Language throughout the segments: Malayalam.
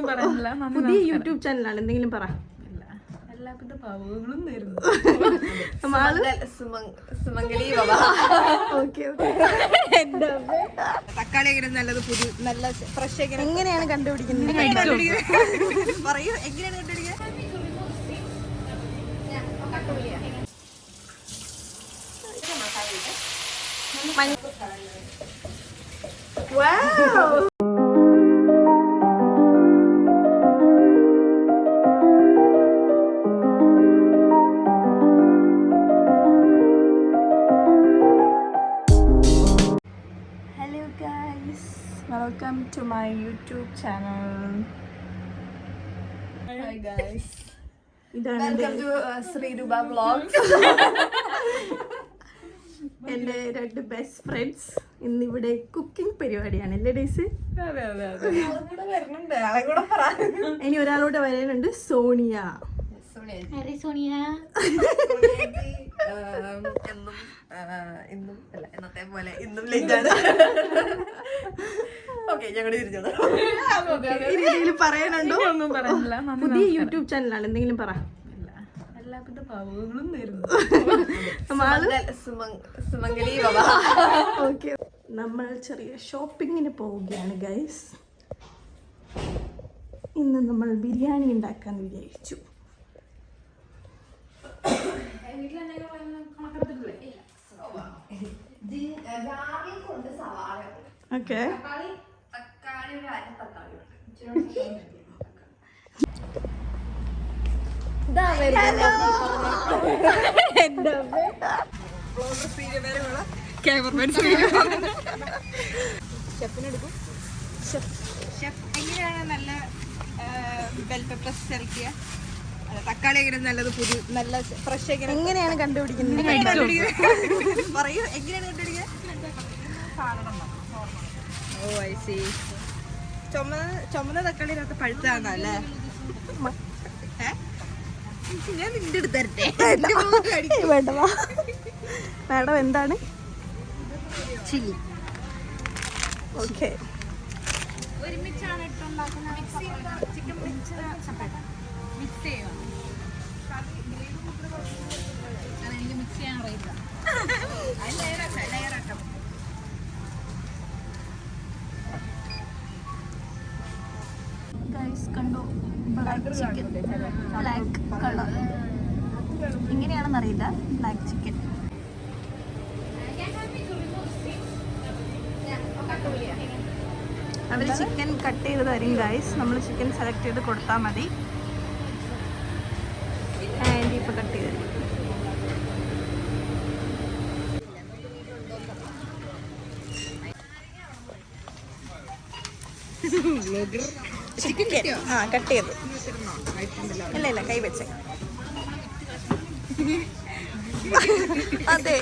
ഒന്നും പറയാനില്ല. പുതിയ യൂട്യൂബ് ചാനലാണ്, എന്തെങ്കിലും പറ. എല്ലാവിധ ഭാവങ്ങളും നേരുന്നു. തക്കാളി എങ്ങനെ നല്ലത് പുതിയ നല്ല ഫ്രഷ് എങ്ങനെയാണ് കണ്ടുപിടിക്കുന്നത്? പറയൂ, എങ്ങനെയാണ് കണ്ടുപിടിക്കുന്നത്? Wow! Hello guys, welcome to my YouTube channel. Hi guys. Welcome to Sriruba Vlogs. എൻ്റെ 2 ബെസ്റ്റ് ഫ്രണ്ട്സ് ഇന്നിവിടെ കുക്കിംഗ് പരിപാടിയാണ് അല്ലേ ഡേയ്സ്? ഇനി ഒരാളോട് വരാനുണ്ട്, സോണിയ. എന്നത്തെ പോലെ ഇന്നും ലേറ്റാണ്. പറയാനുണ്ടോ? ഒന്നും പറയാനില്ല. പുതിയ യൂട്യൂബ് ചാനലാണ്, എന്തെങ്കിലും പറ. എല്ലാവിധ ഭാവങ്ങളും നേരുന്നു. ഓക്കെ, നമ്മൾ ചെറിയ ഷോപ്പിങ്ങിന് പോവുകയാണ് ഗൈസ്. ഇന്ന് നമ്മൾ ബിരിയാണി ഉണ്ടാക്കാന്ന് വിചാരിച്ചു. ഓക്കെ, എങ്ങനെയാണ് നല്ല ബെൽ പെപ്പർ ചേർക്കുക? തക്കാളി എങ്ങനെ നല്ലത് പുതിയ നല്ല ഫ്രഷ് എങ്ങനെയാണ് കണ്ടുപിടിക്കുന്നത്? പറയൂ, എങ്ങനെയാണ് കണ്ടുപിടിക്കുക? ഓ ഐ സി. ചുമന്ന തക്കാളിനകത്ത് പഴുത്താന്നല്ലേ? ഞാൻ നിന്റെ അടുത്ത് തരട്ടെ. വേണ്ടവാ മാഡം, എന്താണ് ചില്ലി? ഓക്കെ, ഒരുമിച്ചാണ് ഇട്ടുണ്ടാക്കുന്നത്. ചിക്കൻ മിക്സ് ചെയ്യണം. എനിക്ക് മിക്സ് ചെയ്യാൻ അറിയില്ല. ഗൈസ് കണ്ടോ, ബ്ലാക്ക് ചിക്കൻ, ബ്ലാക്ക് കളർ. ഇങ്ങനെയാണെന്നറിയില്ല, ബ്ലാക്ക് ചിക്കൻ. അവർ ചിക്കൻ കട്ട് ചെയ്ത് തരും ഗൈസ്. നമ്മൾ ചിക്കൻ സെലക്ട് ചെയ്ത് കൊടുത്താൽ മതി. ആൻറ്റി ഇപ്പോൾ കട്ട് ചെയ്ത് തരും. ചിക്കൻ കട്ട് ചെയ്ത് ഇല്ല കൈ വെച്ച്. അതെ,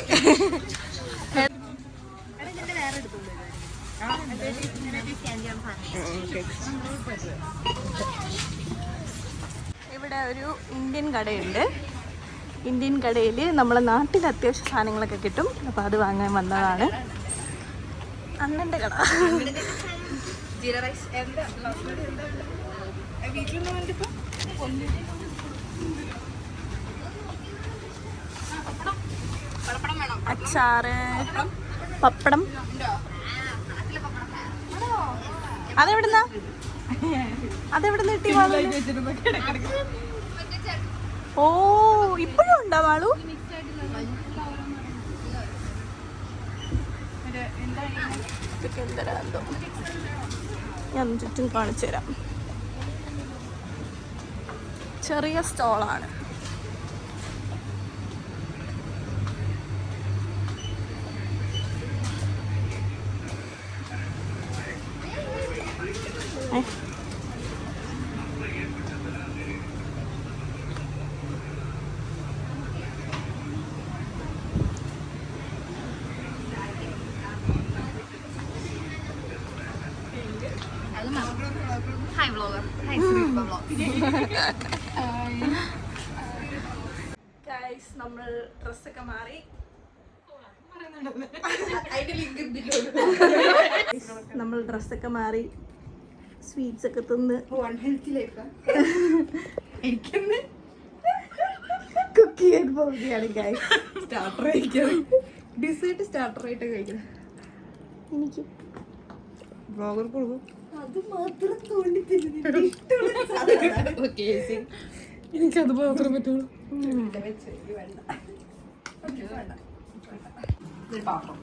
ഇവിടെ ഒരു ഇന്ത്യൻ കടയുണ്ട്. ഇന്ത്യൻ കടയിൽ നമ്മളെ നാട്ടിൽ അത്യാവശ്യ സാധനങ്ങളൊക്കെ കിട്ടും. അപ്പോൾ അത് വാങ്ങാൻ വന്നതാണ്. അണ്ണൻ്റെ കട. അച്ചാറ്, പപ്പടം. അതെവിടുന്നാ കിട്ടി? ഓ, ഇപ്പോഴും ഉണ്ടോ വാളു? ഞാൻ ചുറ്റും കാണിച്ചു തരാം. ചെറിയ സ്റ്റോളാണ്. Hi vlogger. Hi Sriruba Vlogs. Guys, നമ്മൾ ഡ്രസ്സൊക്കെ മാറി. നമ്മൾ ഡ്രസ്സൊക്കെ മാറി സ്വീറ്റ്സ് ഒക്കെ തിന്ന് അൺഹെൽത്തി ലൈഫ് എനിക്കെന്ന് കുക്ക് ചെയ്യാൻ പോവുകയാണ് ഗൈസ്. സ്റ്റാർട്ടർ കഴിക്കുന്നത് ഡിസേർട്ട് സ്റ്റാർട്ടർ ആയിട്ട് കഴിക്കുന്നത് എനിക്ക് ബ്ലോഗർ കൊടുക്കും അത് മാത്രം തോണ്ടി എനിക്കത് മാത്രം പറ്റുള്ളൂ പാത്രം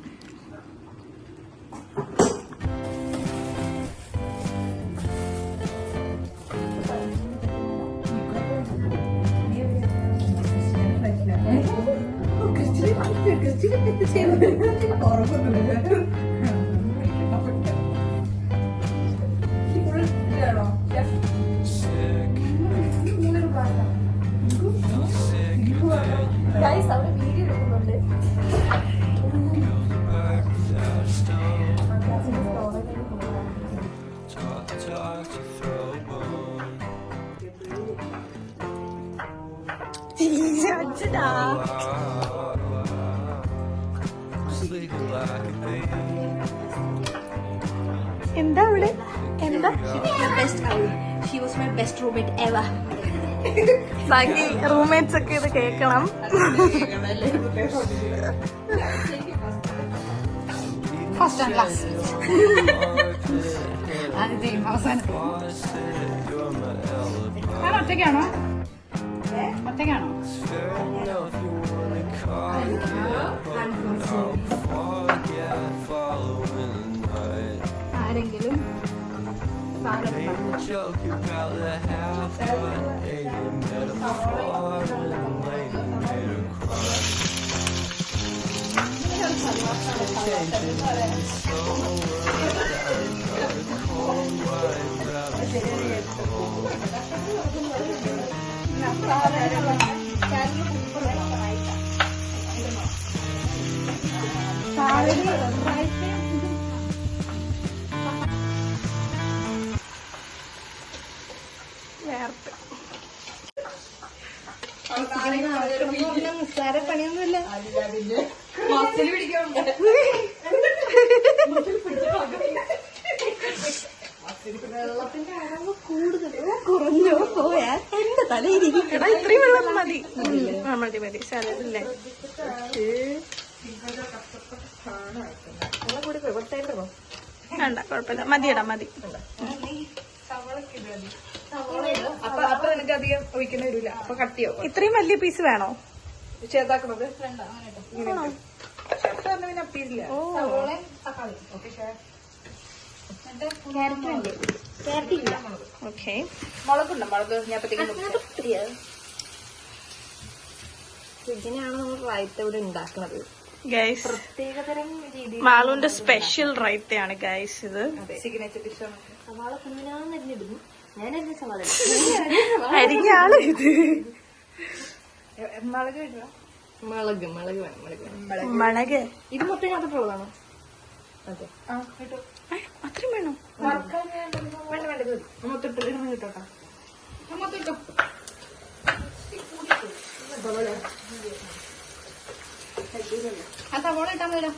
ഗൈസ് അവിടെ വീഡിയോ എടുക്കുന്നുണ്ട്. എന്താ അവിടെ എന്താ She was my best roommate ever. ബാക്കി റൂംമേറ്റ്സ് ഒക്കെ ഇത് കേൾക്കണം. First and last. ആദ്യത്തെയും അവസാനത്തെയും. ഞാൻ ഒറ്റയ്ക്കാണോ? ഒറ്റയ്ക്കാണോ? ആരെങ്കിലും Joke about the half a metaphor and lady made her cry. നിസ്സാര പണിയൊന്നുമില്ല. വെള്ളത്തിന്റെ അളവ് കൂടുതലോ കുറഞ്ഞോ പോയാൽ എന്റെ തലയിരിക്കണം. ഇത്രയും വെള്ളം മതി. മതി മതി സാലല്ലേ വേണ്ട കുഴപ്പമില്ല. മതിയടാ മതി. അപ്പൊ എനിക്ക് അധികം ഒഴിക്കേണ്ടി വരില്ല. അപ്പൊ കട്ടിയോ ഇത്രയും വലിയ പീസ് വേണോ? ചേർത്താക്കണത് പിന്നെ അപ്പീരില്ല. ഓക്കെ മുളകുണ്ടോ? മുളക് ഞാൻ ഇതിനാണ് നമ്മൾ റൈത്ത ഇവിടെ ഉണ്ടാക്കുന്നത് ഗൈസ്. പ്രത്യേകതരം രീതിയിൽ മാളുവിന്റെ സ്പെഷ്യൽ റൈത്തയാണ് ഗൈസ് ഇത്. സിഗ്നേച്ചർ ഡിഷാണ്. സവാള കുഞ്ഞിനാന്നിരുന്നിടുന്നു. ഞാനല്ലേ സവാള അരിഞ്ഞാള് ഇത്. മുളക് ഇടുക. മുളക് മുളക് വേണം മുളക് വേണം. മുളക് ഇത് മൊത്തം അതിട്ടുള്ളതാണോ? അതെ കിട്ടും. അത്രയും വേണോ? വേണ്ട വേണ്ട ഇത് മൊത്തിട്ട് ഇടുന്ന കിട്ടോട്ടാ. മൊത്തിട്ടു ആ സവോള ഇട്ടാൻ വരാം.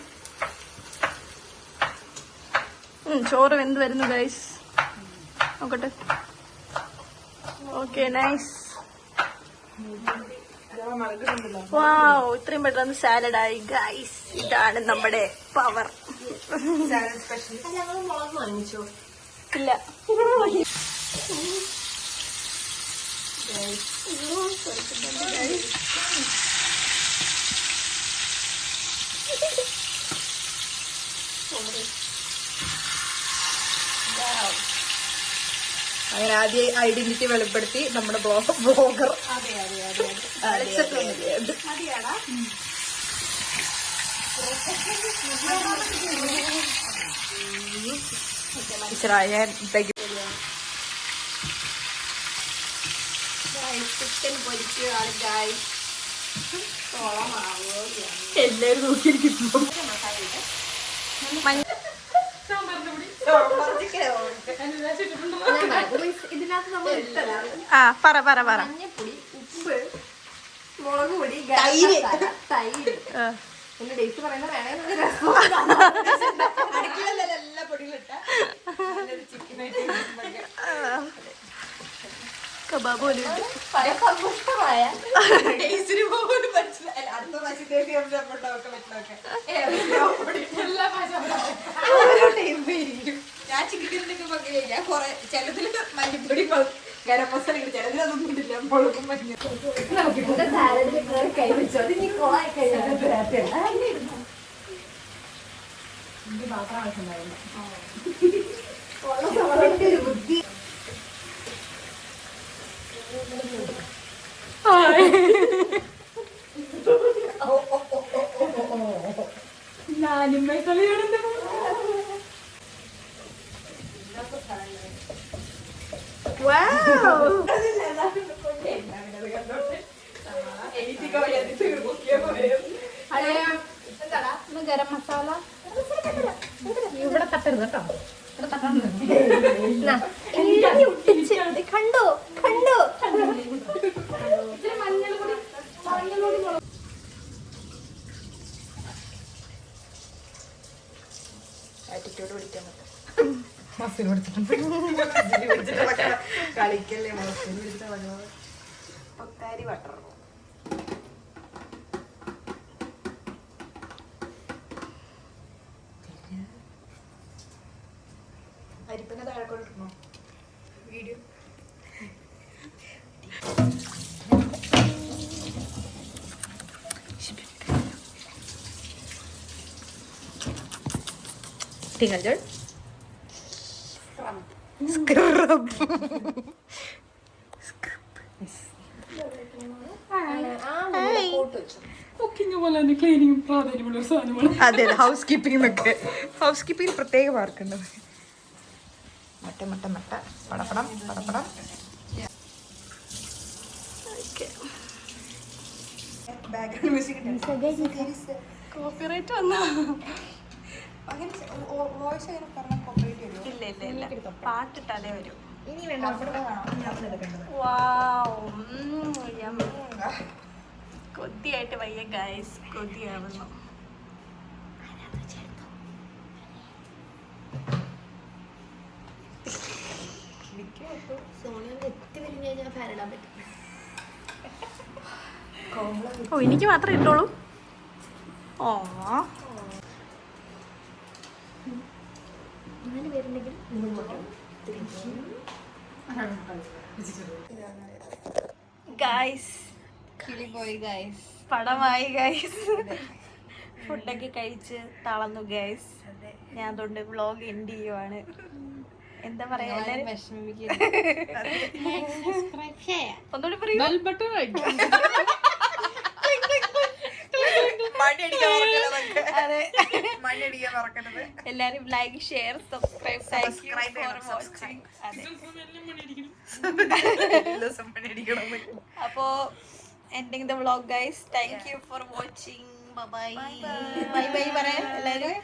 ചോറ് വെന്ത് വരുന്നു ഗൈസ്. നോക്കട്ടെ. Okay nice. വാവ് ഇത്രയും പെട്ടെന്ന് സാലഡായി ഗൈസ്. ഇതാണ് നമ്മുടെ പവർ. ഞങ്ങൾ മുളക് വാങ്ങിച്ചോ? ഇല്ല അങ്ങനെ ആദ്യം ഐഡന്റിറ്റി വെളിപ്പെടുത്തി നമ്മുടെ ബ്ലോഗർ ചിക്കൻ പൊരിക്കുകയാണ്. എല്ലാരും നോക്കിയിരിക്കുന്നു. ഇതിനകത്ത് നമ്മൾ ഇട്ടതാ ആ പറ പറ പറ. മഞ്ഞപ്പൊടി, ഉപ്പ്, മുളക് പൊടി, തൈര്. തൈര്. ആ. പിന്നെ ഡേറ്റ് പറയുന്നത് വേണമെങ്കിൽ അടുക്കളയിലെല്ലാം എല്ലാ പൊടികളും ഇട്ട കബാബ് പോലെ ഉണ്ട്. സമ്പുഷ്ടമായ ഞാൻ ചിക്കൻ പങ്കില്ല ഞാൻ കൊറേ ചിലതിൽ മല്ലിപ്പൊടി ഗരം മസാല ചിലതിലൊന്നും ഇല്ല മുളകും മഞ്ഞ സാലഡിൽ കയറി കൈ വെച്ചു അത് നീ കോളായി കഴിഞ്ഞാൽ മാത്രം ആവശ്യമുണ്ടാവില്ല ഒരു ബുദ്ധി ഞാനിമ്മ കളിയാണെന്ന് ഗരം മസാല ഇവിടെ തട്ടരുത് കേട്ടോ കണ്ടോ കണ്ടോ ആറ്റിറ്റ്യൂഡ് പിടിക്കാൻ മസിൽ പിടിച്ചിട്ടുണ്ട് കളിക്കല്ലേ മസിൽ പിടിച്ച പൊക്കാരി വട്ടർ അരിപ്പിനെ താഴെ കൊണ്ടിരുന്നോ വീഡിയോ tinggal Jol. അതെ ഹൗസ് കീപ്പിംഗ് ഹൗസ് കീപ്പിംഗ് പ്രത്യേക മാർക്കുണ്ട് മട്ട മട്ട മട്ട പടപ്പടം പടപ്പടം ബാക്ക്ഗ്രൗണ്ട് മ്യൂസിക് കോപ്പിറൈറ്റ് വന്നോ? വോയിസ് അങ്ങനെ പറഞ്ഞാൽ കോപ്പറേറ്റ് വരുമോ? ഇല്ല ഇല്ല ഇല്ല, പാട്ടിട്ടാലേ വരും. ഇനി വേണ്ട അവിടെ കാണാം എടുക്കേണ്ടത് വാവ്, കൊതിയായിട്ട് വയ്യ ഗൈസ്, കൊതിയാവുന്നു. ഓ, എനിക്ക് മാത്രമേ ഇട്ടോളൂ. ഓ, ഗൈസ് പോയി ഗൈസ് പടമായി ഗൈസ്. ഫുഡൊക്കെ കഴിച്ച് തളർന്നു ഗൈസ്. ഞാൻ അതുകൊണ്ട് വ്ളോഗ് എൻഡ് ചെയ്യുവാണ്. എന്താ പറയാ, ഒന്നുകൂടി പറയൂ. അതെ, എല്ലാരും ലൈക്ക്, ഷെയർ, സബ്സ്ക്രൈബ്. അപ്പോ ending the vlog guys. Thank you for watching. Bye bye. Bye bye പറയാം എല്ലാരും.